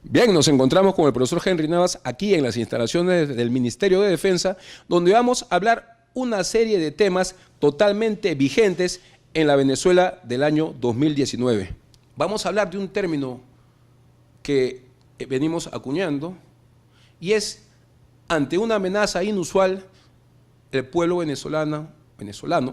Bien, nos encontramos con el profesor Henry Navas aquí en las instalaciones del Ministerio de Defensa, donde vamos a hablar una serie de temas totalmente vigentes en la Venezuela del año 2019. Vamos a hablar de un término que venimos acuñando y es, ante una amenaza inusual, el pueblo venezolano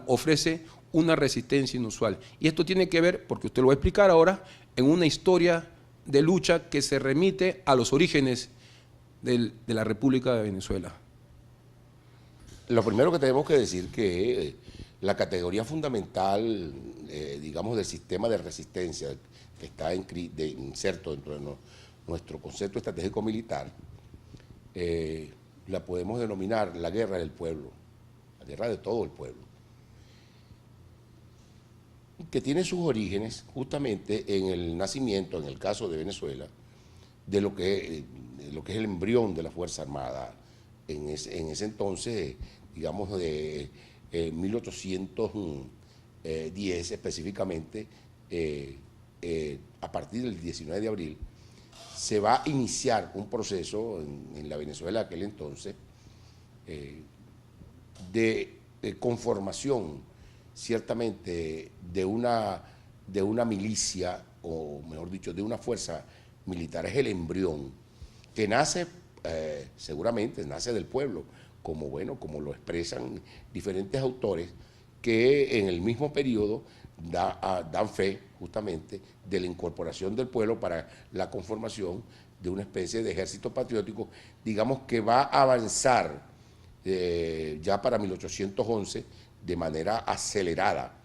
ofrece una resistencia inusual. Y esto tiene que ver, porque usted lo va a explicar ahora, en una historia de lucha que se remite a los orígenes de la República de Venezuela. Lo primero que tenemos que decir que la categoría fundamental, digamos, del sistema de resistencia que está inserto dentro de nuestro concepto estratégico militar, la podemos denominar la guerra del pueblo, la guerra de todo el pueblo, que tiene sus orígenes justamente en el nacimiento, en el caso de Venezuela, de lo que es el embrión de la Fuerza Armada en ese entonces, digamos de 1810 específicamente, a partir del 19 de abril, se va a iniciar un proceso en la Venezuela de aquel entonces de conformación ciertamente de una milicia, o mejor dicho, de una fuerza militar. Es el embrión que nace, seguramente nace del pueblo, como lo expresan diferentes autores que en el mismo periodo dan fe justamente de la incorporación del pueblo para la conformación de una especie de ejército patriótico, digamos, que va a avanzar ya para 1811 de manera acelerada,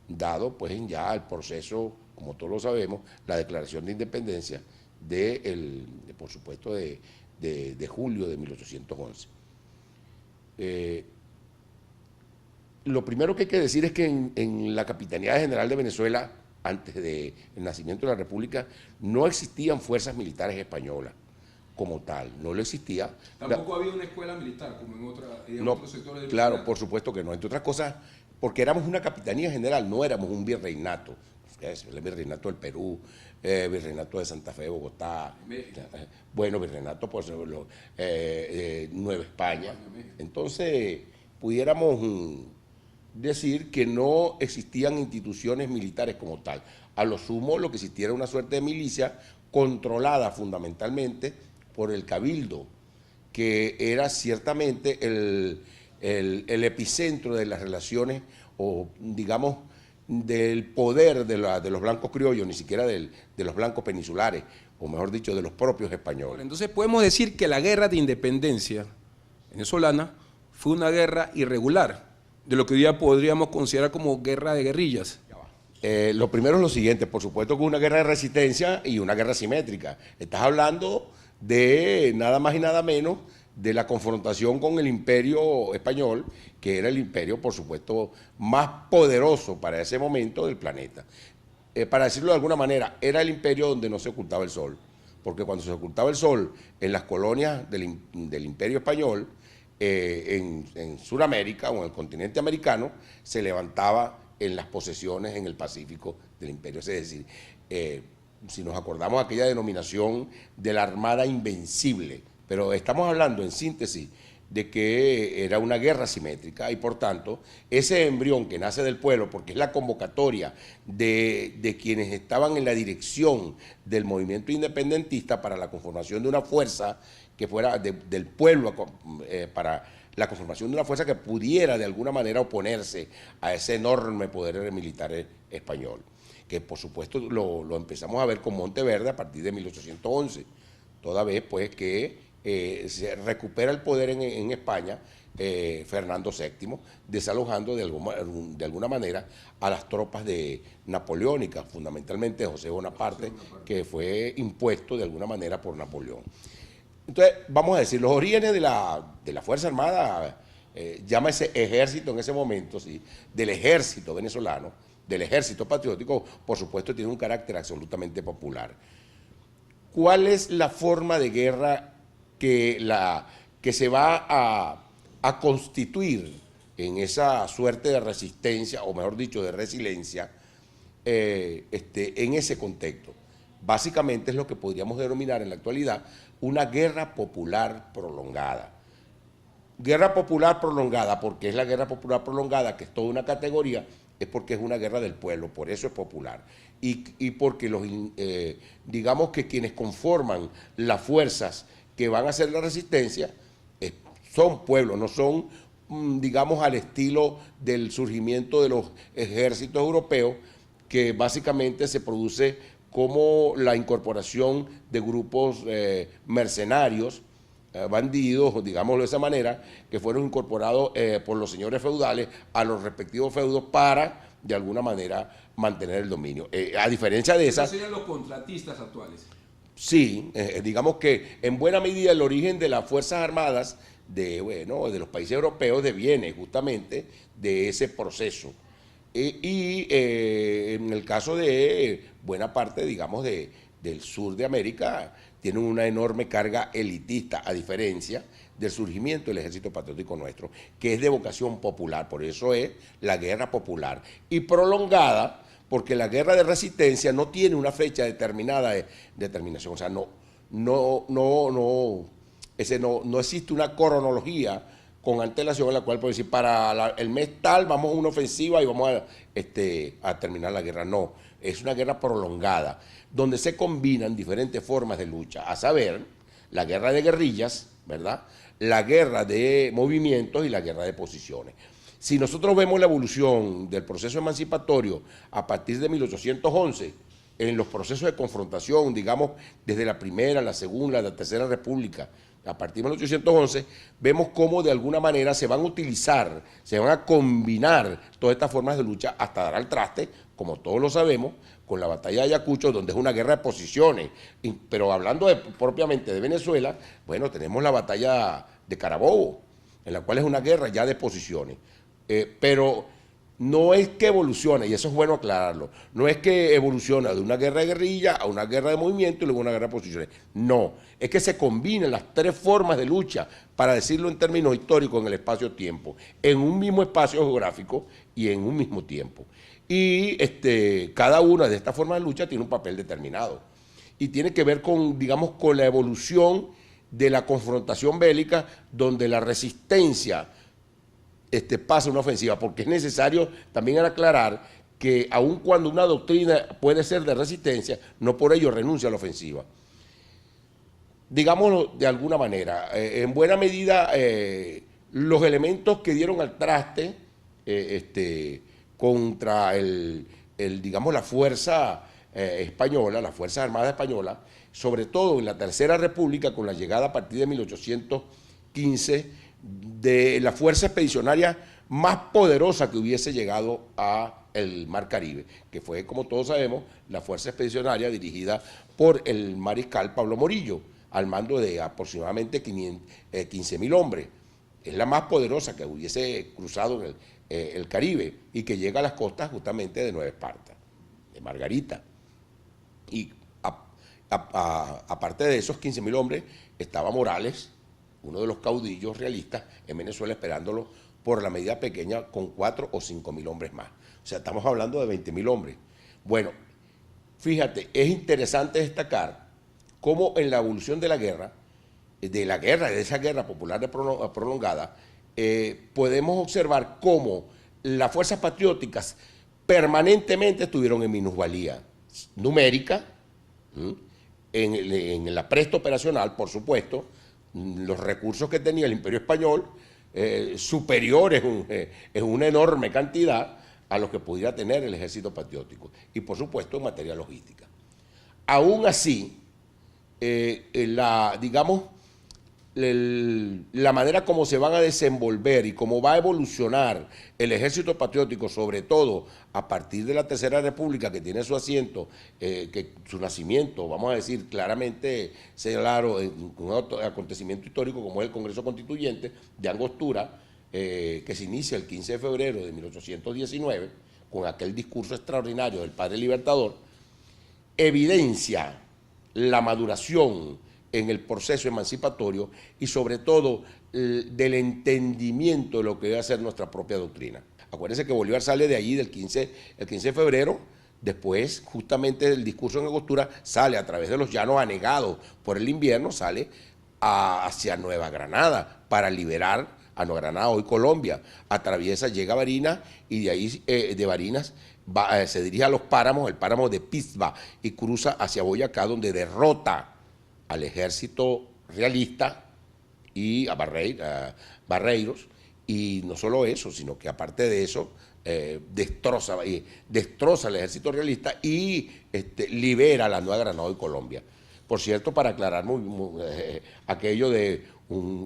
dado pues ya el proceso, como todos lo sabemos, la declaración de independencia por supuesto, de julio de 1811. Lo primero que hay que decir es que en la Capitanía General de Venezuela, antes del nacimiento de la República, no existían fuerzas militares españolas como tal, no lo existía. Tampoco había una escuela militar como en otros sectores del Claro, país. por supuesto que no, entre otras cosas, porque éramos una capitanía general, no éramos un virreinato. El virreinato del Perú, virreinato de Santa Fe, de Bogotá, México. Bueno, virreinato por Nueva España. Entonces, pudiéramos decir que no existían instituciones militares como tal. A lo sumo, lo que existía era una suerte de milicia controlada fundamentalmente por el cabildo, que era ciertamente el epicentro de las relaciones, o digamos, del poder de los blancos criollos, ni siquiera de los blancos peninsulares, o mejor dicho, de los propios españoles. Entonces podemos decir que la guerra de independencia venezolana fue una guerra irregular, de lo que hoy día podríamos considerar como guerra de guerrillas. Lo primero es lo siguiente, por supuesto que una guerra de resistencia y una guerra simétrica. Estás hablando de nada más y nada menos de la confrontación con el imperio español, que era el imperio, por supuesto, más poderoso para ese momento del planeta. Para decirlo de alguna manera, era el imperio donde no se ocultaba el sol, porque cuando se ocultaba el sol en las colonias del imperio español, en Sudamérica o en el continente americano, se levantaba en las posesiones en el Pacífico del imperio. Es decir, si nos acordamos de aquella denominación de la Armada Invencible, pero estamos hablando en síntesis de que era una guerra simétrica y por tanto ese embrión que nace del pueblo, porque es la convocatoria de quienes estaban en la dirección del movimiento independentista para la conformación de una fuerza que fuera del pueblo, para la conformación de una fuerza que pudiera de alguna manera oponerse a ese enorme poder militar español, que por supuesto lo empezamos a ver con Monteverde a partir de 1811, toda vez pues que se recupera el poder en España Fernando VII, desalojando de alguna manera a las tropas napoleónicas, fundamentalmente José Bonaparte, que fue impuesto de alguna manera por Napoleón. Entonces, vamos a decir, los orígenes de la Fuerza Armada, llámese ejército en ese momento, ¿sí?, del ejército venezolano, del ejército patriótico, por supuesto tiene un carácter absolutamente popular. ¿Cuál es la forma de guerra que se va a constituir en esa suerte de resistencia, o mejor dicho, de resiliencia, en ese contexto? básicamente es lo que podríamos denominar en la actualidad una guerra popular prolongada. Guerra popular prolongada, porque es la guerra popular prolongada, que es toda una categoría, es porque es una guerra del pueblo, por eso es popular. Y porque digamos que quienes conforman las fuerzas que van a hacer la resistencia son pueblos, no son, digamos, al estilo del surgimiento de los ejércitos europeos, que básicamente se produce como la incorporación de grupos mercenarios, bandidos, digámoslo de esa manera, que fueron incorporados por los señores feudales a los respectivos feudos para, de alguna manera, mantener el dominio. A diferencia de esas... Esos serían los contratistas actuales. Sí, digamos que en buena medida el origen de las Fuerzas Armadas de los países europeos deviene justamente de ese proceso. En el caso de buena parte, digamos, del sur de América, tienen una enorme carga elitista, a diferencia del surgimiento del ejército patriótico nuestro, que es de vocación popular, por eso es la guerra popular, y prolongada, porque la guerra de resistencia no tiene una fecha determinada de determinación, o sea, no existe una cronología con antelación en la cual puede decir para el mes tal vamos a una ofensiva y vamos a terminar la guerra. No, es una guerra prolongada, donde se combinan diferentes formas de lucha, a saber, la guerra de guerrillas, ¿verdad?, la guerra de movimientos y la guerra de posiciones. Si nosotros vemos la evolución del proceso emancipatorio a partir de 1811, en los procesos de confrontación, digamos, desde la primera, la segunda, la tercera república, a partir de 1811, vemos cómo de alguna manera se van a utilizar, se van a combinar todas estas formas de lucha hasta dar al traste, como todos lo sabemos, con la batalla de Ayacucho, donde es una guerra de posiciones. Pero hablando propiamente de Venezuela, bueno, tenemos la batalla de Carabobo, en la cual es una guerra ya de posiciones. Pero no es que evolucione, y eso es bueno aclararlo, no es que evoluciona de una guerra de guerrilla a una guerra de movimiento y luego una guerra de posiciones. No, es que se combinan las tres formas de lucha, para decirlo en términos históricos, en el espacio-tiempo, en un mismo espacio geográfico y en un mismo tiempo. Y cada una de estas formas de lucha tiene un papel determinado. Y tiene que ver con, digamos, con la evolución de la confrontación bélica, donde la resistencia pasa una ofensiva, porque es necesario también aclarar que aun cuando una doctrina puede ser de resistencia, no por ello renuncia a la ofensiva. Digámoslo de alguna manera, en buena medida los elementos que dieron al traste contra digamos, la fuerza española, las Fuerzas Armadas Españolas, sobre todo en la Tercera República, con la llegada a partir de 1815 de la fuerza expedicionaria más poderosa que hubiese llegado al Mar Caribe, que fue, como todos sabemos, la fuerza expedicionaria dirigida por el mariscal Pablo Morillo, al mando de aproximadamente 15.000 hombres. Es la más poderosa que hubiese cruzado el Caribe y que llega a las costas justamente de Nueva Esparta, de Margarita. Y aparte de esos 15.000 hombres, estaba Morales, uno de los caudillos realistas en Venezuela, esperándolo por la medida pequeña con 4 o 5.000 hombres más. O sea, estamos hablando de 20.000 hombres. Bueno, fíjate, es interesante destacar cómo en la evolución de esa guerra popular prolongada, podemos observar cómo las fuerzas patrióticas permanentemente estuvieron en minusvalía numérica, en la presta operacional, por supuesto, los recursos que tenía el Imperio Español, superiores en una enorme cantidad a los que pudiera tener el ejército patriótico, y por supuesto en materia logística. Aún así, digamos, la manera como se van a desenvolver y cómo va a evolucionar el ejército patriótico, sobre todo a partir de la Tercera República, que tiene su asiento, que su nacimiento, vamos a decir claramente, claro, en un acontecimiento histórico como es el Congreso Constituyente de Angostura, que se inicia el 15 de febrero de 1819, con aquel discurso extraordinario del Padre Libertador, evidencia la maduración en el proceso emancipatorio y sobre todo del entendimiento de lo que debe ser nuestra propia doctrina. Acuérdense que Bolívar sale de allí el 15 de febrero después justamente del discurso en Angostura sale a través de los llanos anegados por el invierno, sale hacia Nueva Granada para liberar a Nueva Granada, hoy Colombia, atraviesa, llega a Barinas y de ahí de Barinas se dirige a los páramos, el páramo de Pisba, y cruza hacia Boyacá, donde derrota al ejército realista y a Barreiros, y no solo eso, sino que aparte de eso, destroza al ejército realista y libera a la Nueva Granada y Colombia. Por cierto, para aclarar aquello de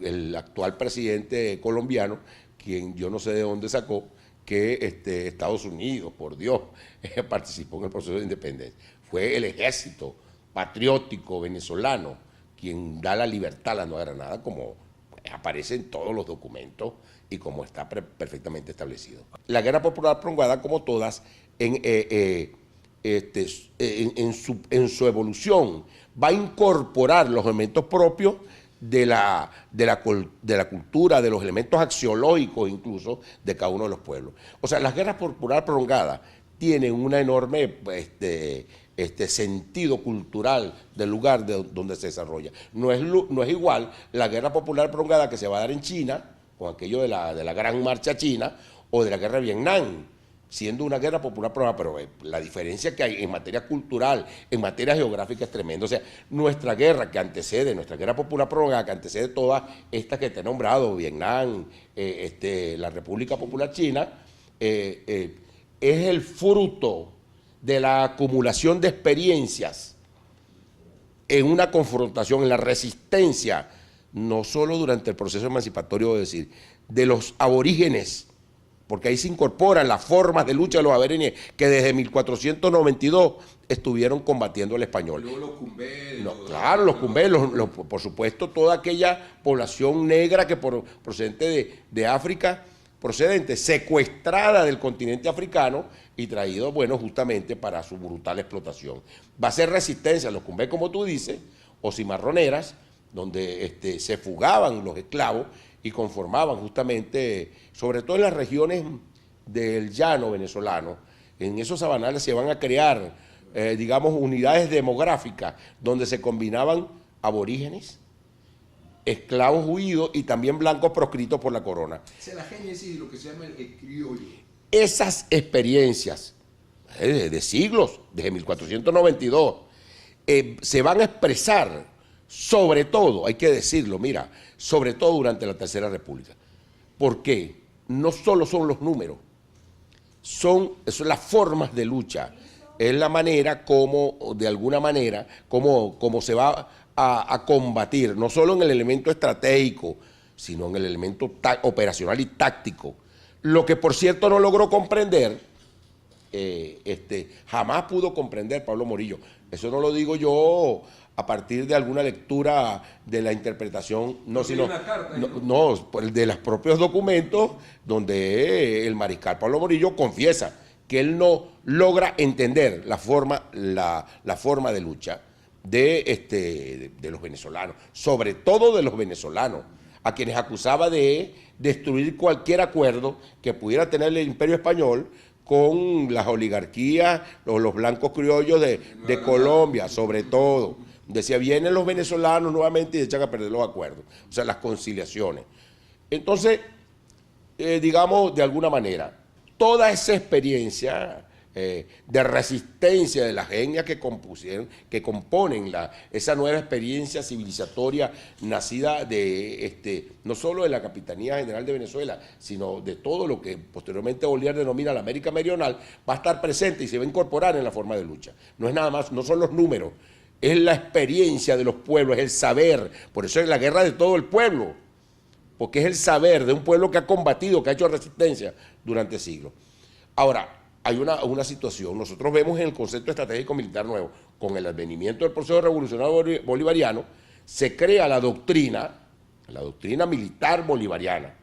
el actual presidente colombiano, quien yo no sé de dónde sacó, que Estados Unidos, por Dios, participó en el proceso de independencia. Fue el ejército patriótico venezolano quien da la libertad a la Nueva Granada, como aparece en todos los documentos y como está perfectamente establecido. La guerra popular prolongada, como todas, en su evolución va a incorporar los elementos propios de la cultura, de los elementos axiológicos incluso de cada uno de los pueblos. O sea, las guerras popular prolongadas tienen un enorme sentido cultural del lugar donde se desarrolla. No es igual la guerra popular prolongada que se va a dar en China, con aquello de la Gran Marcha China, o de la guerra de Vietnam, siendo una guerra popular prolongada, pero la diferencia que hay en materia cultural, en materia geográfica es tremenda. O sea, nuestra guerra popular prolongada que antecede todas estas que te he nombrado, Vietnam, la República Popular China, es el fruto de la acumulación de experiencias en una confrontación, en la resistencia, no solo durante el proceso emancipatorio, es decir, de los aborígenes, porque ahí se incorporan las formas de lucha de los aborígenes que desde 1492 estuvieron combatiendo al español. Luego los cumbés. Claro, los cumbés, por supuesto, toda aquella población negra que procedente de África, secuestrada del continente africano y traído, bueno, justamente para su brutal explotación. Va a ser resistencia, los cumbés, como tú dices, o cimarroneras, donde se fugaban los esclavos y conformaban justamente, sobre todo en las regiones del llano venezolano, en esos sabanales se van a crear, digamos, unidades demográficas donde se combinaban aborígenes, esclavos huidos y también blancos proscritos por la corona. Esa es la génesis de lo que se llama el criollo. Esas experiencias de siglos, desde 1492, se van a expresar, sobre todo, hay que decirlo, mira, sobre todo durante la Tercera República. ¿Por qué? No solo son los números, son las formas de lucha, es la manera como, de alguna manera, como se va a combatir, no solo en el elemento estratégico, sino en el elemento operacional y táctico. Lo que, por cierto, no logró comprender, jamás pudo comprender Pablo Morillo. Eso no lo digo yo a partir de alguna lectura de la interpretación, de los propios documentos, donde el mariscal Pablo Morillo confiesa que él no logra entender la forma de lucha de los venezolanos, sobre todo de los venezolanos, a quienes acusaba de destruir cualquier acuerdo que pudiera tener el Imperio Español con las oligarquías o los blancos criollos de Colombia, sobre todo. Decía, vienen los venezolanos nuevamente y echan a perder los acuerdos, o sea, las conciliaciones. Entonces, digamos, de alguna manera, toda esa experiencia de resistencia de las etnias que componen esa nueva experiencia civilizatoria nacida de no solo de la Capitanía General de Venezuela, sino de todo lo que posteriormente Bolívar denomina la América Meridional, va a estar presente y se va a incorporar en la forma de lucha. No es nada más, no son los números, es la experiencia de los pueblos, es el saber. Por eso es la guerra de todo el pueblo, porque es el saber de un pueblo que ha combatido, que ha hecho resistencia durante siglos. Ahora, hay una situación, nosotros vemos en el concepto estratégico militar nuevo, con el advenimiento del proceso revolucionario bolivariano, se crea la doctrina militar bolivariana,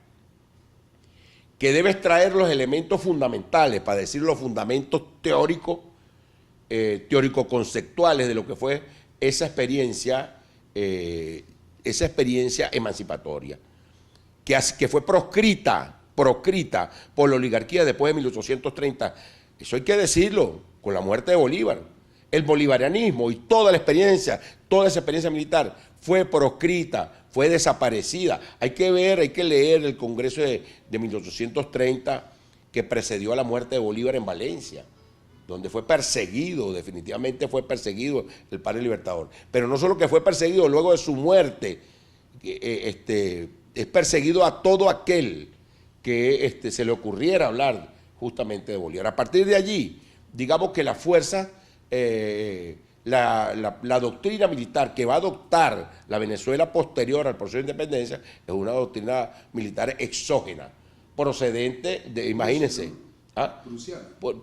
que debe extraer los elementos fundamentales, para decir los fundamentos teórico-conceptuales de lo que fue esa experiencia emancipatoria, que fue proscrita por la oligarquía después de 1830, Eso hay que decirlo, con la muerte de Bolívar. El bolivarianismo y toda esa experiencia militar fue proscrita, fue desaparecida. Hay que ver, hay que leer el Congreso de 1830 que precedió a la muerte de Bolívar en Valencia, donde fue perseguido, definitivamente fue perseguido el padre Libertador. Pero no solo que fue perseguido, luego de su muerte, es perseguido a todo aquel que se le ocurriera hablar justamente de Bolívar. A partir de allí, digamos que la fuerza, la doctrina militar que va a adoptar la Venezuela posterior al proceso de independencia es una doctrina militar exógena, procedente de, imagínense,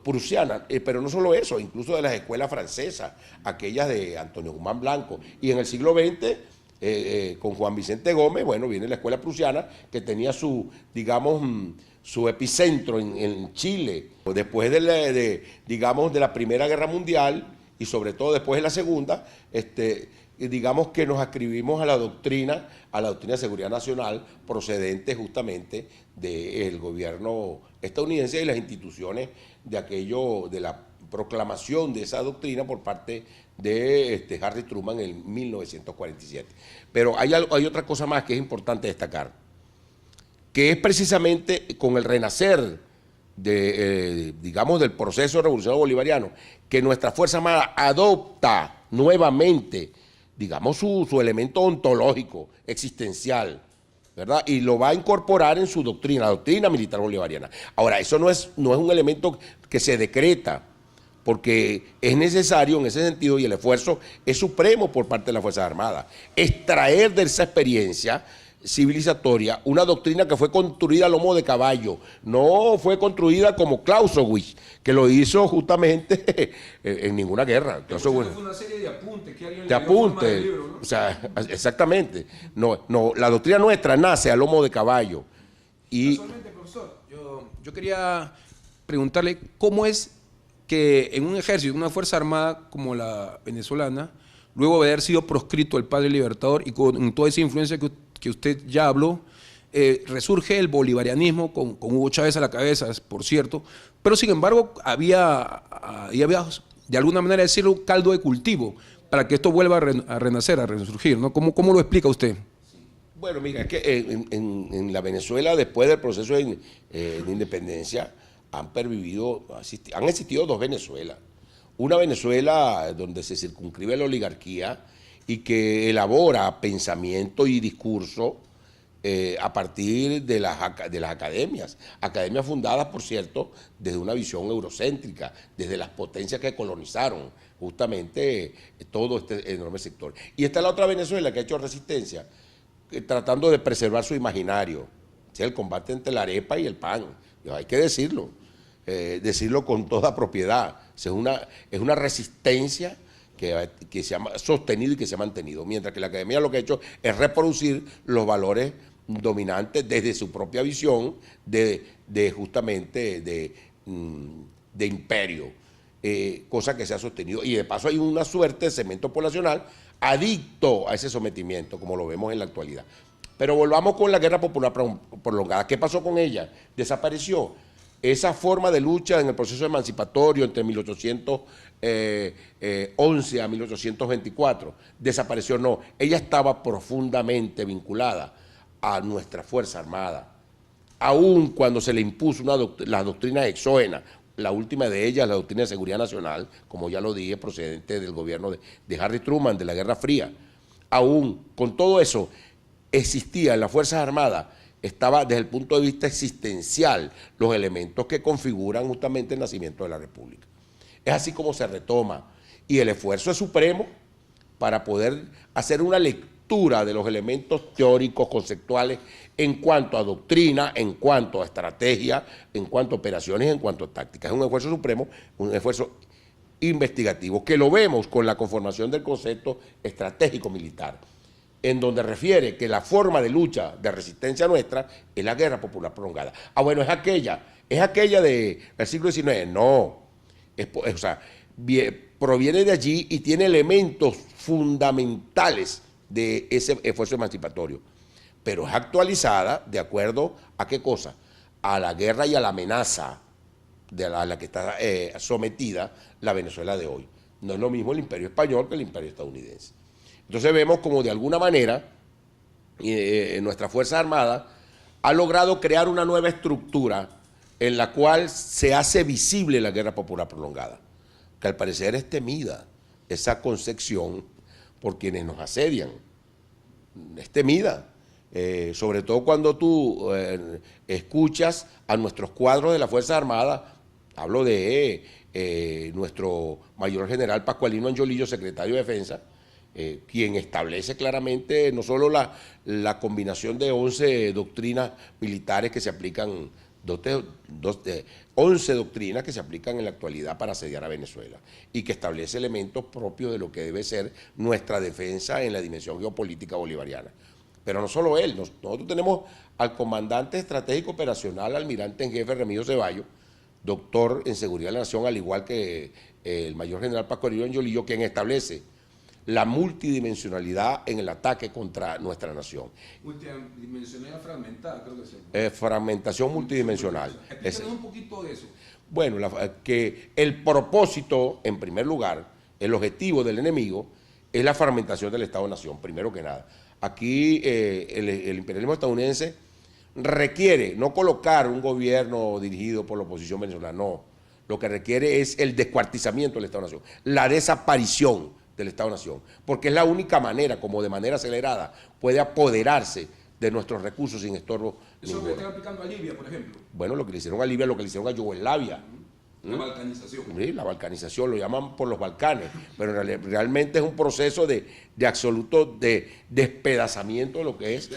prusiana, pero no solo eso, incluso de las escuelas francesas, aquellas de Antonio Guzmán Blanco, y en el siglo XX, con Juan Vicente Gómez, bueno, viene la escuela prusiana que tenía su, digamos, su epicentro en Chile, después digamos, de la Primera Guerra Mundial y sobre todo después de la Segunda, digamos que nos adscribimos a la doctrina de seguridad nacional procedente justamente del gobierno estadounidense y las instituciones de la proclamación de esa doctrina por parte de Harry Truman en 1947. Pero hay otra cosa más que es importante destacar, que es precisamente con el renacer digamos, del proceso revolucionario bolivariano, que nuestra Fuerza Armada adopta nuevamente, digamos, su elemento ontológico, existencial, ¿verdad? Y lo va a incorporar en su doctrina, la doctrina militar bolivariana. Ahora, eso no es un elemento que se decreta, porque es necesario en ese sentido, y el esfuerzo es supremo por parte de las Fuerzas Armadas, extraer de esa experiencia civilizatoria una doctrina que fue construida a lomo de caballo, no fue construida como Clausewitz, que lo hizo justamente en ninguna guerra. Fue una serie de apuntes que alguien de apuntes, libro, ¿no? O sea, exactamente. No, la doctrina nuestra nace a lomo de caballo. Y casualmente, profesor, yo quería preguntarle cómo es que en un ejército, una fuerza armada como la venezolana, luego de haber sido proscrito el padre Libertador y con toda esa influencia que usted ya habló, resurge el bolivarianismo con Hugo Chávez a la cabeza, por cierto, pero sin embargo había de alguna manera decirlo, caldo de cultivo para que esto vuelva a renacer, a resurgir, ¿no? ¿Cómo lo explica usted? bueno, mira, es que en la Venezuela, después del proceso de independencia, han existido dos Venezuelas. Una Venezuela donde se circunscribe la oligarquía y que elabora pensamiento y discurso a partir de las academias fundadas, por cierto, desde una visión eurocéntrica, desde las potencias que colonizaron justamente todo este enorme sector. Y está la otra Venezuela que ha hecho resistencia, tratando de preservar su imaginario, o sea, el combate entre la arepa y el pan, hay que decirlo con toda propiedad. O sea, es una resistencia que se ha sostenido y que se ha mantenido, mientras que la academia lo que ha hecho es reproducir los valores dominantes desde su propia visión justamente de imperio, cosa que se ha sostenido. Y de paso hay una suerte de segmento poblacional adicto a ese sometimiento, como lo vemos en la actualidad. Pero volvamos con la guerra popular prolongada. ¿Qué pasó con ella? Desapareció. Esa forma de lucha en el proceso emancipatorio entre 1811 a 1824 desapareció. No, ella estaba profundamente vinculada a nuestra Fuerza Armada, aun cuando se le impuso la doctrina exógena, la última de ellas, la doctrina de seguridad nacional, como ya lo dije, procedente del gobierno de Harry Truman, de la Guerra Fría. Aún con todo eso, existía en las Fuerzas Armadas, estaba desde el punto de vista existencial los elementos que configuran justamente el nacimiento de la República. Es así como se retoma, y el esfuerzo es supremo para poder hacer una lectura de los elementos teóricos, conceptuales, en cuanto a doctrina, en cuanto a estrategia, en cuanto a operaciones, en cuanto a tácticas. Es un esfuerzo supremo, un esfuerzo investigativo, que lo vemos con la conformación del concepto estratégico militar, en donde refiere que la forma de lucha, de resistencia nuestra, es la guerra popular prolongada. Ah, bueno, es aquella del siglo XIX. No, o sea, proviene de allí y tiene elementos fundamentales de ese esfuerzo emancipatorio, pero es actualizada de acuerdo a qué cosa, a la guerra y a la amenaza a la que está sometida la Venezuela de hoy. No es lo mismo el imperio español que el imperio estadounidense. Entonces vemos como de alguna manera nuestra Fuerza Armada ha logrado crear una nueva estructura en la cual se hace visible la guerra popular prolongada, que al parecer es temida esa concepción por quienes nos asedian. Es temida, sobre todo cuando tú escuchas a nuestros cuadros de la Fuerza Armada. Hablo de nuestro mayor general Pascualino Angiolillo, secretario de Defensa, quien establece claramente no solo la combinación de 11 doctrinas militares que se aplican, 11 doctrinas que se aplican en la actualidad para asediar a Venezuela y que establece elementos propios de lo que debe ser nuestra defensa en la dimensión geopolítica bolivariana. Pero no solo él, nosotros tenemos al comandante estratégico operacional, almirante en jefe Remigio Ceballos, doctor en seguridad de la nación, al igual que el mayor general Pascualino Angiolillo, quien establece la multidimensionalidad en el ataque contra nuestra nación. Multidimensionalidad fragmentada, creo que sí. Fragmentación multidimensional. Explícanos un poquito de eso. Bueno, que el propósito, en primer lugar, el objetivo del enemigo es la fragmentación del Estado-Nación, primero que nada. Aquí el imperialismo estadounidense requiere no colocar un gobierno dirigido por la oposición venezolana, no. Lo que requiere es el descuartizamiento del Estado-Nación, la desaparición del Estado-Nación, porque es la única manera, como de manera acelerada, puede apoderarse de nuestros recursos sin estorbo. Eso es lo que están aplicando a Libia, por ejemplo. Bueno, lo que le hicieron a Libia, lo que le hicieron a Yugoslavia. La balcanización. Sí, la balcanización, lo llaman por los Balcanes, pero realmente es un proceso de absoluto despedazamiento de lo que es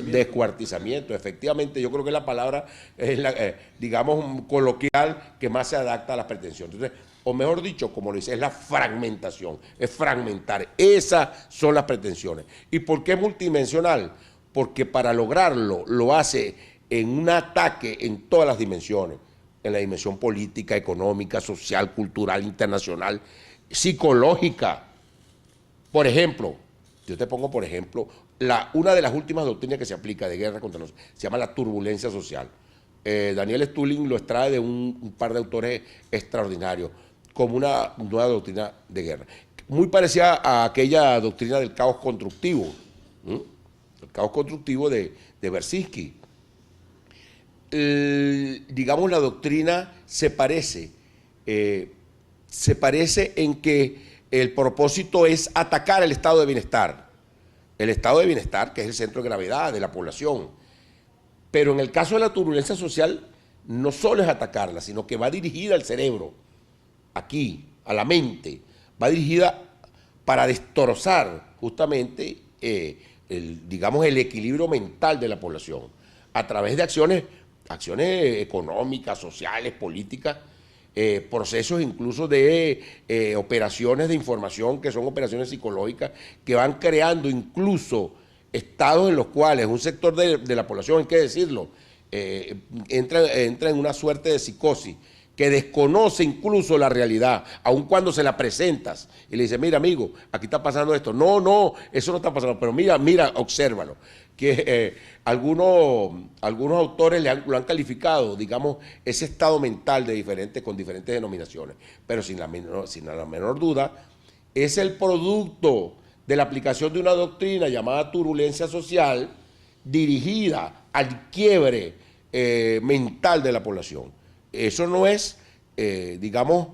descuartizamiento. Efectivamente, yo creo que la palabra es digamos, coloquial que más se adapta a las pretensiones. Entonces, o mejor dicho, como lo dice, es la fragmentación, es fragmentar. Esas son las pretensiones. ¿Y por qué multidimensional? Porque para lograrlo lo hace en un ataque en todas las dimensiones, en la dimensión política, económica, social, cultural, internacional, psicológica. Por ejemplo, yo te pongo por ejemplo, una de las últimas doctrinas que se aplica de guerra contra nosotros, se llama la turbulencia social. Daniel Stulin lo extrae de un par de autores extraordinarios, como una nueva doctrina de guerra, muy parecida a aquella doctrina del caos constructivo, el caos constructivo de Bersinski. Digamos, la doctrina se parece en que el propósito es atacar el estado de bienestar, que es el centro de gravedad de la población. Pero en el caso de la turbulencia social, no solo es atacarla, sino que va dirigida al cerebro, aquí, a la mente, va dirigida para destrozar justamente digamos, el equilibrio mental de la población, a través de acciones económicas, sociales, políticas, procesos incluso de operaciones de información, que son operaciones psicológicas, que van creando incluso estados en los cuales un sector de la población, hay que decirlo, entra en una suerte de psicosis, que desconoce incluso la realidad, aun cuando se la presentas y le dices, mira amigo, aquí está pasando esto. No, eso no está pasando, pero mira, obsérvalo. Que algunos autores lo han calificado, digamos, ese estado mental con diferentes denominaciones, pero sin la menor duda, es el producto de la aplicación de una doctrina llamada turbulencia social, dirigida al quiebre mental de la población. Eso no es, digamos,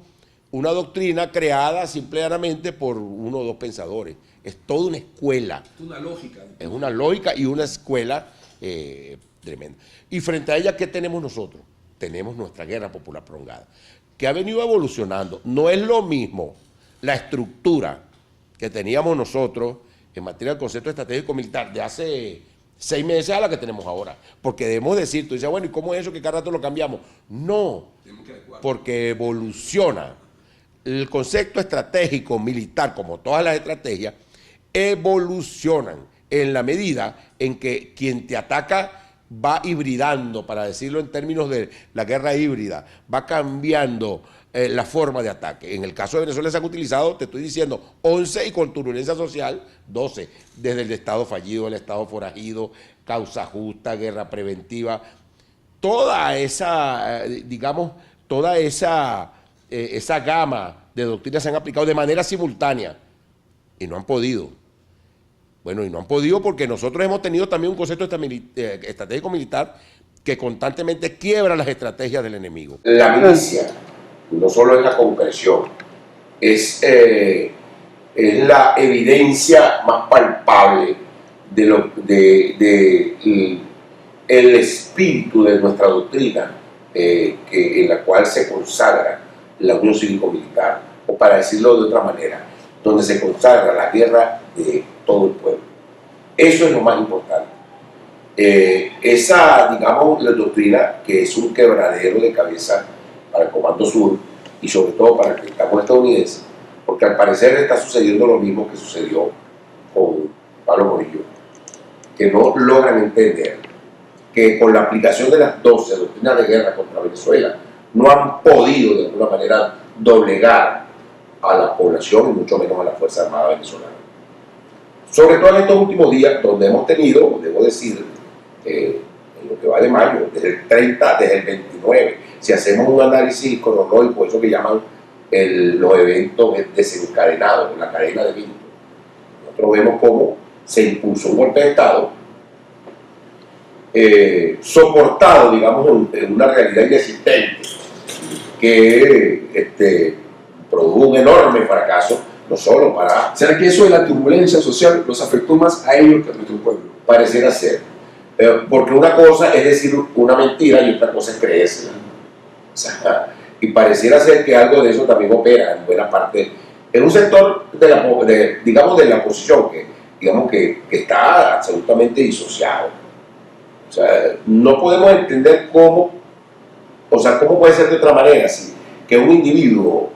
una doctrina creada simplemente por uno o dos pensadores. Es toda una escuela. Es una lógica. Es una lógica y una escuela tremenda. Y frente a ella, ¿qué tenemos nosotros? Tenemos nuestra guerra popular prolongada, que ha venido evolucionando. No es lo mismo la estructura que teníamos nosotros en materia del concepto estratégico militar de hace 6 meses a la que tenemos ahora. Porque debemos decir, tú dices, bueno, ¿y cómo es eso que cada rato lo cambiamos? No, porque evoluciona. El concepto estratégico militar, como todas las estrategias, evolucionan en la medida en que quien te ataca va hibridando, para decirlo en términos de la guerra híbrida, va cambiando la forma de ataque. En el caso de Venezuela se han utilizado, te estoy diciendo, 11 y con turbulencia social, 12, desde el Estado fallido, el Estado forajido, causa justa, guerra preventiva, toda esa, digamos, toda esa gama de doctrinas se han aplicado de manera simultánea y no han podido. Bueno, y no han podido porque nosotros hemos tenido también un concepto estratégico militar que constantemente quiebra las estrategias del enemigo. La milicia no solo es la concreción, es la evidencia más palpable de el espíritu de nuestra doctrina, en la cual se consagra la unión cívico-militar, o para decirlo de otra manera, donde se consagra la guerra de todo el pueblo. Eso es lo más importante. Esa, digamos, la doctrina que es un quebradero de cabeza para el Comando Sur y sobre todo para el Pentágono estadounidense, porque al parecer está sucediendo lo mismo que sucedió con Pablo Morillo, que no logran entender que con la aplicación de las 12 doctrinas de guerra contra Venezuela no han podido de alguna manera doblegar a la población y mucho menos a la Fuerza Armada venezolana. Sobre todo en estos últimos días, donde hemos tenido, debo decir, en lo que va de mayo, desde el 30, desde el 29, si hacemos un análisis cronológico, eso que llaman los eventos desencadenados, la cadena de eventos, nosotros vemos cómo se impulsó un golpe de Estado soportado, digamos, en una realidad inexistente, que produjo un enorme fracaso, no solo para... ¿Será que eso de la turbulencia social los afectó más a ellos que a nuestro pueblo? Pareciera ser. Porque una cosa es decir una mentira y otra cosa es creérsela. O sea, y pareciera ser que algo de eso también opera en buena parte, en un sector digamos, de la oposición, que está absolutamente disociado. O sea, no podemos entender cómo puede ser de otra manera, si que un individuo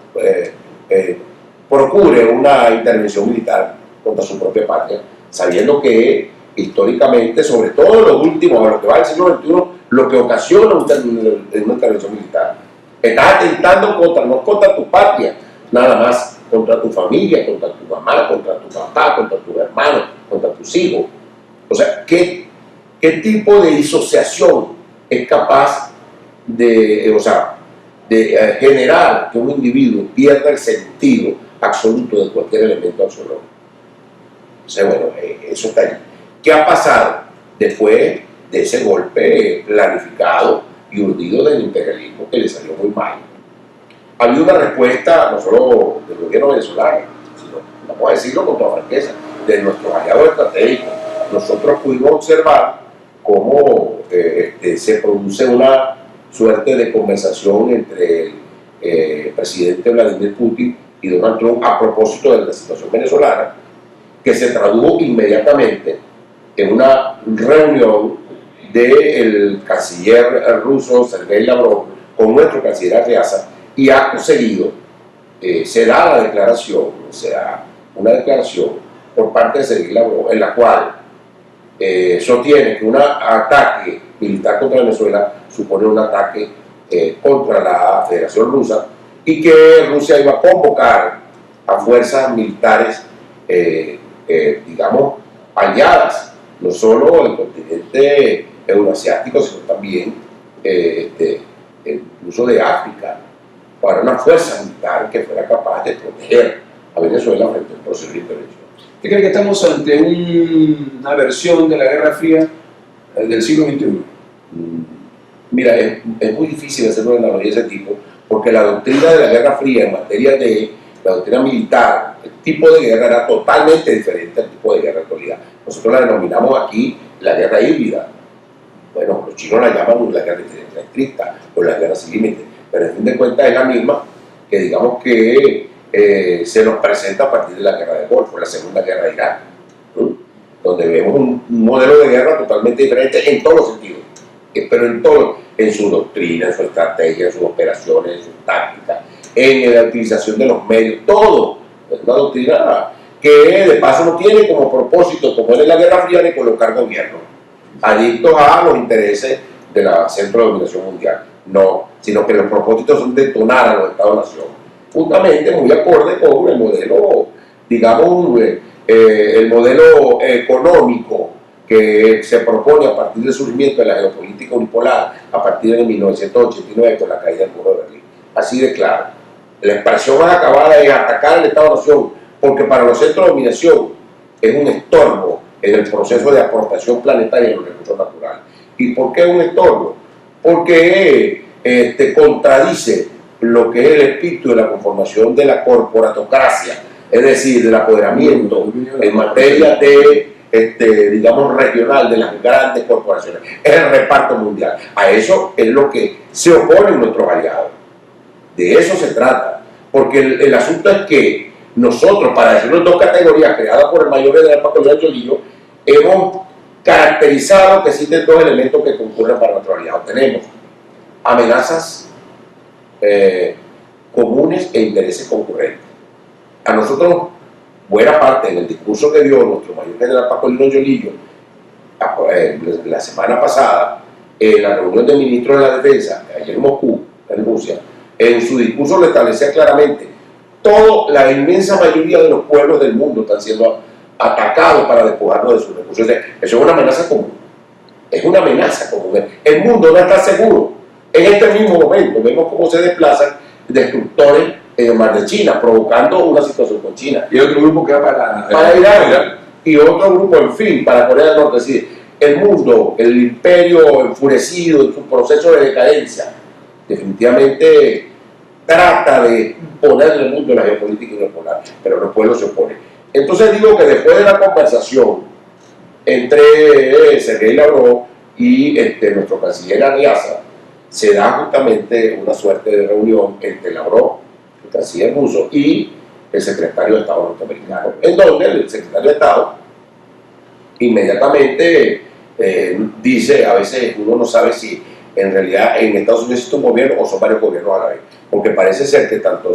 procure una intervención militar contra su propia patria, sabiendo que históricamente, sobre todo en los últimos, a lo que va del siglo XXI, lo que ocasiona una intervención militar, estás atentando no contra tu patria, nada más contra tu familia, contra tu mamá, contra tu papá, contra tus hermanos, contra tus hijos. O sea, ¿qué tipo de disociación es capaz de generar que un individuo pierda el sentido absoluto de cualquier elemento absoluto? O sea, bueno, eso está ahí. ¿Qué ha pasado después de ese golpe planificado y urdido del imperialismo que le salió muy mal? Ha habido una respuesta no solo del gobierno venezolano, sino, vamos a decirlo con toda franqueza, de nuestros aliados estratégicos. Nosotros pudimos observar cómo se produce una suerte de conversación entre el presidente Vladimir Putin y Donald Trump a propósito de la situación venezolana, que se tradujo inmediatamente en una reunión del canciller ruso Sergei Lavrov con nuestro canciller Arriaza, y ha conseguido, se da una declaración por parte de Sergei Lavrov en la cual sostiene que un ataque militar contra Venezuela supone un ataque contra la Federación Rusa y que Rusia iba a convocar a fuerzas militares, digamos, aliadas, no solo del continente euroasiático, sino también incluso de África, para una fuerza militar que fuera capaz de proteger a Venezuela frente a un proceso de intervención. ¿Usted cree que estamos ante una versión de la Guerra Fría del siglo XXI? Mira, es muy difícil hacer una analogía de ese tipo, porque la doctrina de la Guerra Fría en materia de la doctrina militar, el tipo de guerra era totalmente diferente al tipo de guerra de actualidad. Nosotros la denominamos aquí la guerra híbrida. Bueno, los chinos la llaman la guerra estricta o la guerra sin límites, pero en fin de cuentas es la misma que digamos que se nos presenta a partir de la guerra del Golfo, la segunda guerra de Irak, donde vemos un modelo de guerra totalmente diferente en todos los sentidos, pero en su doctrina, en su estrategia, en sus operaciones, en su táctica, en la utilización de los medios, todo. Es una doctrina que de paso no tiene como propósito, como en la Guerra Fría, de colocar gobiernos adictos a los intereses de la centro de dominación mundial. No, sino que los propósitos son detonar a los Estados-nación, justamente muy acorde con el modelo, digamos, el modelo económico que se propone a partir del surgimiento de la geopolítica unipolar a partir de 1989 con la caída del muro de Berlín. así de claro. La expresión más acabada es atacar al Estado-Nación, porque para los centros de dominación es un estorbo en el proceso de aportación planetaria de los recursos naturales. ¿Y por qué es un estorbo? Porque contradice lo que es el espíritu de la conformación de la corporatocracia, es decir, del apoderamiento en materia de, digamos, regional de las grandes corporaciones. Es el reparto mundial. A eso es lo que se oponen nuestros aliados. De eso se trata. Porque el asunto es que nosotros, para decirlo en dos categorías creadas por el mayor general Paco León Cholillo, hemos caracterizado que existen dos elementos que concurren para nuestros aliados. Tenemos amenazas comunes e intereses concurrentes. A nosotros, buena parte en el discurso que dio nuestro mayor general Paco León Cholillo la semana pasada, en la reunión de ministros de la Defensa, ayer en Moscú, en Rusia, en su discurso lo establecía claramente: la inmensa mayoría de los pueblos del mundo están siendo atacados para despojarnos de sus recursos. Eso es una amenaza común. Es una amenaza común. El mundo no está seguro. En este mismo momento vemos cómo se desplazan destructores en el mar de China, provocando una situación con China. Y otro grupo que va para Irán, y otro grupo, en fin, para Corea del Norte. Es decir, el mundo, el imperio enfurecido en su proceso de decadencia, definitivamente trata de ponerle el mundo en la geopolítica unipolar, pero los pueblos se oponen. Entonces digo que después de la conversación entre Sergei Lavrov y nuestro canciller Aliasa, se da justamente una suerte de reunión entre Lavrov, el canciller ruso, y el secretario de Estado norteamericano, en donde el secretario de Estado inmediatamente dice, a veces uno no sabe si en realidad en Estados Unidos existe un gobierno o son varios gobiernos a la vez, porque parece ser que tanto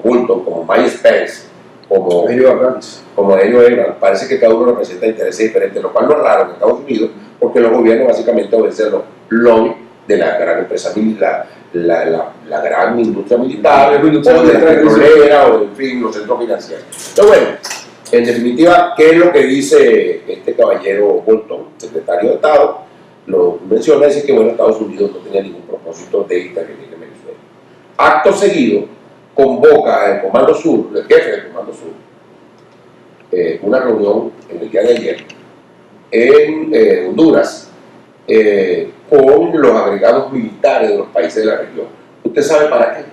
Bolton como Mike Pence, como ellos eran, parece que cada uno representa intereses diferentes, lo cual no es raro en Estados Unidos, porque los gobiernos básicamente obedecen los lobbies de la gran empresa militar, la gran industria militar, o de la petrolera, o en fin, los centros financieros. Entonces, bueno, en definitiva, ¿qué es lo que dice este caballero Bolton, secretario de Estado? Lo menciona, dice que bueno, Estados Unidos no tenía ningún propósito de intervenir en Venezuela. Acto seguido, convoca al Comando Sur, el jefe del Comando Sur, una reunión en el día de ayer en Honduras con los agregados militares de los países de la región. ¿Usted sabe para qué?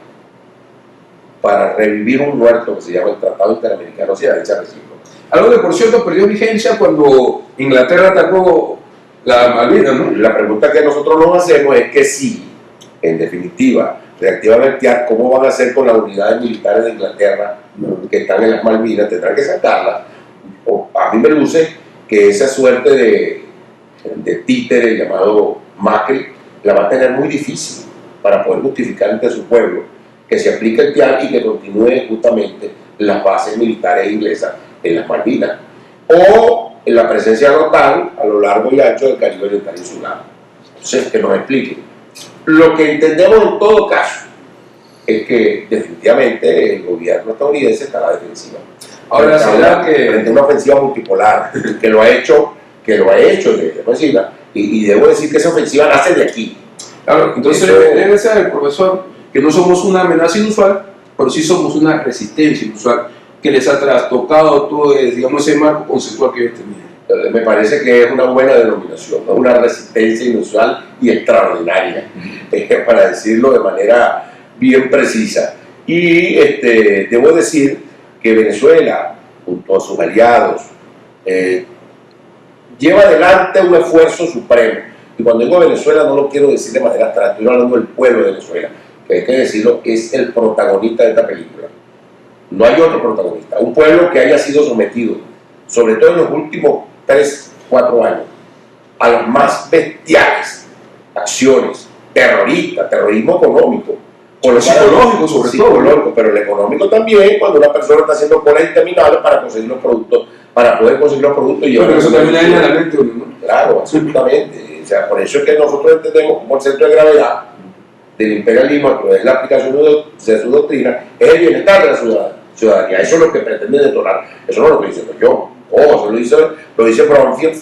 Para revivir un muerto que se llama el Tratado Interamericano de Derecha Recíproca. Algo que, por cierto, perdió vigencia cuando Inglaterra atacó la Malvinas, ¿no? La pregunta que nosotros nos hacemos es que si, en definitiva, reactivan el TIAR, ¿cómo van a hacer con las unidades militares de Inglaterra que están en las Malvinas? Tendrán que sacarlas. A mí me luce que esa suerte de títere llamado Macri la va a tener muy difícil para poder justificar ante su pueblo que se aplique el TIAR y que continúe justamente las bases militares inglesas en las Malvinas o en la presencia de la OTAN a lo largo y ancho del Caribe Oriental Insular. Entonces, que nos expliquen. Lo que entendemos en todo caso es que definitivamente el gobierno estadounidense está a la defensiva. Ahora será que frente a una ofensiva multipolar que lo ha hecho de defensiva, y debo decir que esa ofensiva nace de aquí. Claro, entonces debe ser el profesor que no somos una amenaza inusual, pero sí somos una resistencia inusual que les ha trastocado todo, digamos, ese marco conceptual que ellos tenían. Me parece que es una buena denominación, ¿no? Una resistencia inusual y extraordinaria, para decirlo de manera bien precisa. Y debo decir que Venezuela, junto a sus aliados, lleva adelante un esfuerzo supremo. Y cuando digo Venezuela no lo quiero decir de manera abstracta, estoy hablando del pueblo de Venezuela, que hay que decirlo, es el protagonista de esta película. No hay otro protagonista. Un pueblo que haya sido sometido, sobre todo en los últimos 3, 4 años, a las más bestiales acciones terroristas, terrorismo económico, psicológico sobre todo, pero el económico también, cuando una persona está haciendo colas interminables para conseguir los productos, para poder conseguir los productos. Y bueno, eso también hay en la mente, ¿no? Claro, absolutamente. O sea, por eso es que nosotros entendemos como el centro de gravedad del imperialismo, a través de la aplicación de su doctrina, es el bienestar de la ciudadanía. Eso es lo que pretende detonar. Eso no lo estoy diciendo yo. Eso lo dice Bromfield,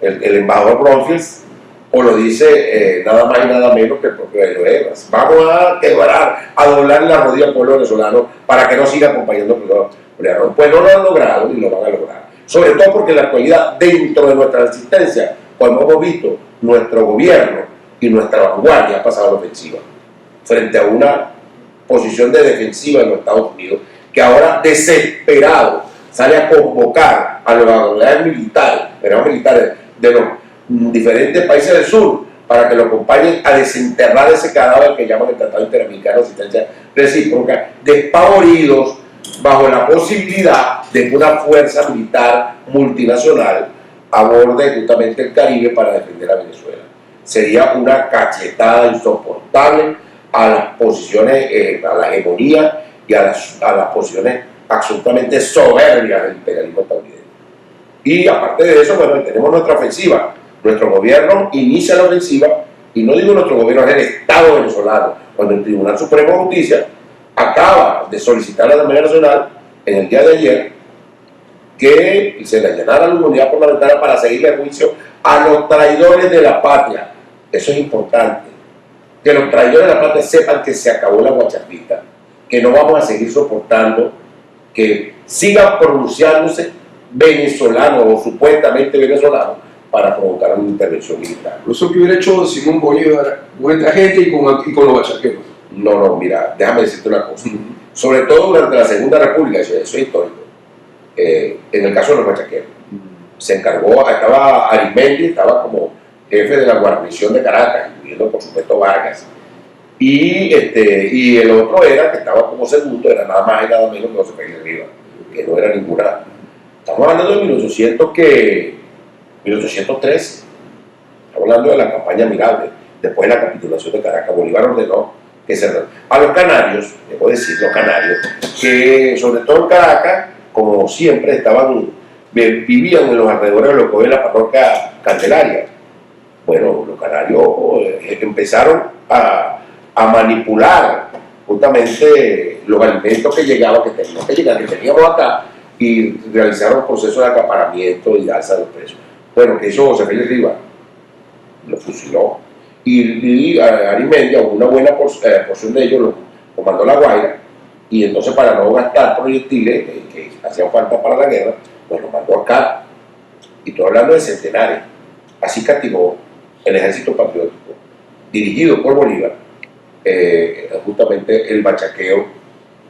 el embajador Bromfield, o lo dice nada más y nada menos que el propio Eloy Evans. Vamos a quebrar, a doblar la rodilla al pueblo venezolano para que no siga acompañando al pueblo boliviano. Pues no lo han logrado ni lo van a lograr. Sobre todo porque en la actualidad, dentro de nuestra resistencia, como hemos visto, nuestro gobierno y nuestra vanguardia ha pasado a la ofensiva frente a una posición de defensiva en los Estados Unidos, que ahora desesperado sale a convocar a las autoridades militares de los diferentes países del sur para que lo acompañen a desenterrar ese cadáver que llaman el Tratado Interamericano de Asistencia Recíproca, despavoridos bajo la posibilidad de que una fuerza militar multinacional aborde justamente el Caribe para defender a Venezuela. Sería una cachetada insoportable a las posiciones, a la hegemonía y a las posiciones absolutamente soberbias del imperialismo estadounidense. Y aparte de eso, bueno, tenemos nuestra ofensiva. Nuestro gobierno inicia la ofensiva, y no digo nuestro gobierno, es el Estado venezolano, cuando el Tribunal Supremo de Justicia acaba de solicitar a la Asamblea Nacional en el día de ayer que se le allanara la inmunidad parlamentaria para seguirle el juicio a los traidores de la patria. Eso es importante, que los traidores de la patria sepan que se acabó la guachafita, que no vamos a seguir soportando que sigan pronunciándose venezolanos o supuestamente venezolanos para provocar una intervención militar. Eso que hubiera hecho Simón Bolívar con esta gente y con los bachaqueros. No, mira, déjame decirte una cosa. Sobre todo durante la Segunda República, eso es histórico. En el caso de los bachaqueros, se encargó, estaba Arismendi, estaba como jefe de la guarnición de Caracas, incluyendo por supuesto Vargas. Y el otro era, que estaba como segundo, era nada más y nada menos que José Félix Rivas, que no era ninguna. Estamos hablando de 1813, estamos hablando de la campaña Mirable, después de la capitulación de Caracas. Bolívar ordenó que se... A los canarios, debo decir, los canarios, que sobre todo en Caracas, como siempre, vivían en los alrededores de lo que hoy es la parroquia Candelaria. Bueno, los canarios empezaron a manipular justamente los alimentos que llegaban, que teníamos acá, y realizaron procesos de acaparamiento y de alza de los precios. Bueno, que hizo José Félix Rivas, lo fusiló, y Arismendi, una buena porción de ellos lo mandó a La Guaira, y entonces para no gastar proyectiles que hacían falta para la guerra, pues lo mandó acá. Y estoy hablando de centenares. Así castigó el ejército patriótico, dirigido por Bolívar, justamente el bachaqueo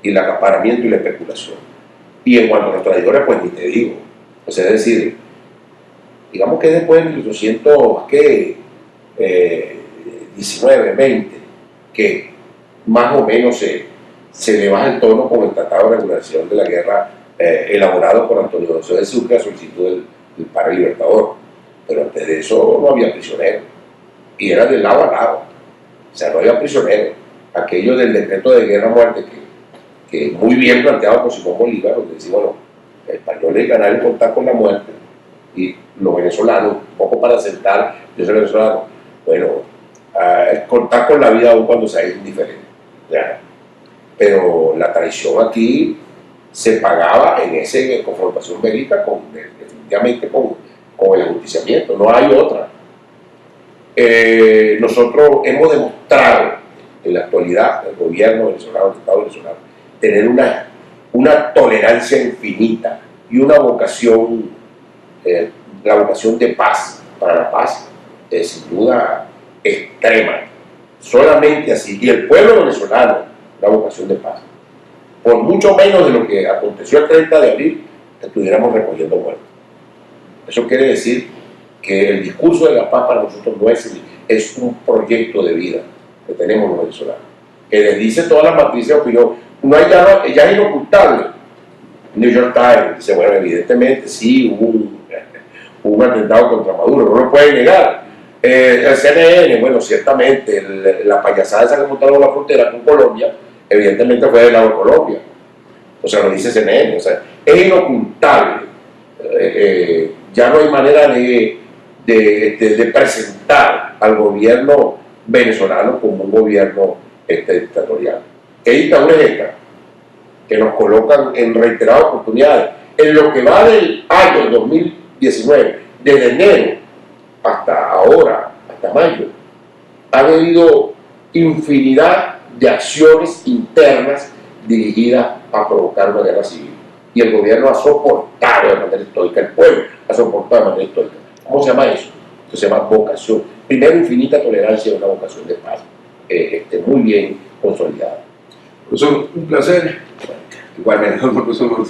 y el acaparamiento y la especulación. Y en cuanto a los traidores, pues ni te digo. Pues es decir, digamos que después de 1819, 20, que más o menos se le baja el tono con el Tratado de Regulación de la Guerra elaborado por Antonio José de Sucre a solicitud del Padre Libertador. Pero antes de eso no había prisioneros, y era de lado a lado, o sea, no había prisioneros. Aquello del decreto de guerra-muerte que muy bien planteado por Simón Bolívar, donde decía, bueno, el español y el canario contar con la muerte, y los venezolanos, un poco para sentar, yo soy venezolano, bueno, contar con la vida aún cuando sea indiferente. ¿Ya? Pero la traición aquí se pagaba en esa confrontación bélica definitivamente con el ajusticiamiento, no hay otra. Nosotros hemos demostrado en la actualidad, el gobierno venezolano, el Estado venezolano, tener una tolerancia infinita y una vocación, la vocación de paz, para la paz, sin duda extrema. Solamente así. Y el pueblo venezolano, la vocación de paz. Por mucho menos de lo que aconteció el 30 de abril, estuviéramos recogiendo muertos. Eso quiere decir que el discurso de la paz para nosotros no es un proyecto de vida que tenemos los venezolanos, que desdice todas las matrices de opinión. No hay ya es inocultable. New York Times dice, bueno, evidentemente sí hubo un atentado contra Maduro, no lo pueden negar. El CNN, bueno, ciertamente la payasada esa que montaron la frontera con Colombia, evidentemente fue del lado de Colombia. O sea, lo dice CNN, o sea, es inocultable. Ya no hay manera de presentar al gobierno venezolano como un gobierno dictatorial. ¿Qué dictadura es esta? Que nos colocan en reiteradas oportunidades. En lo que va del año 2019, desde enero hasta ahora, hasta mayo, han habido infinidad de acciones internas dirigidas a provocar una guerra civil. Y el gobierno ha soportado de manera estoica, el pueblo ha soportado de manera estoica. ¿Cómo se llama eso? Eso se llama vocación. Primero, infinita tolerancia y una vocación de paz. Muy bien consolidada. Profesor, un placer. Igualmente, profesor.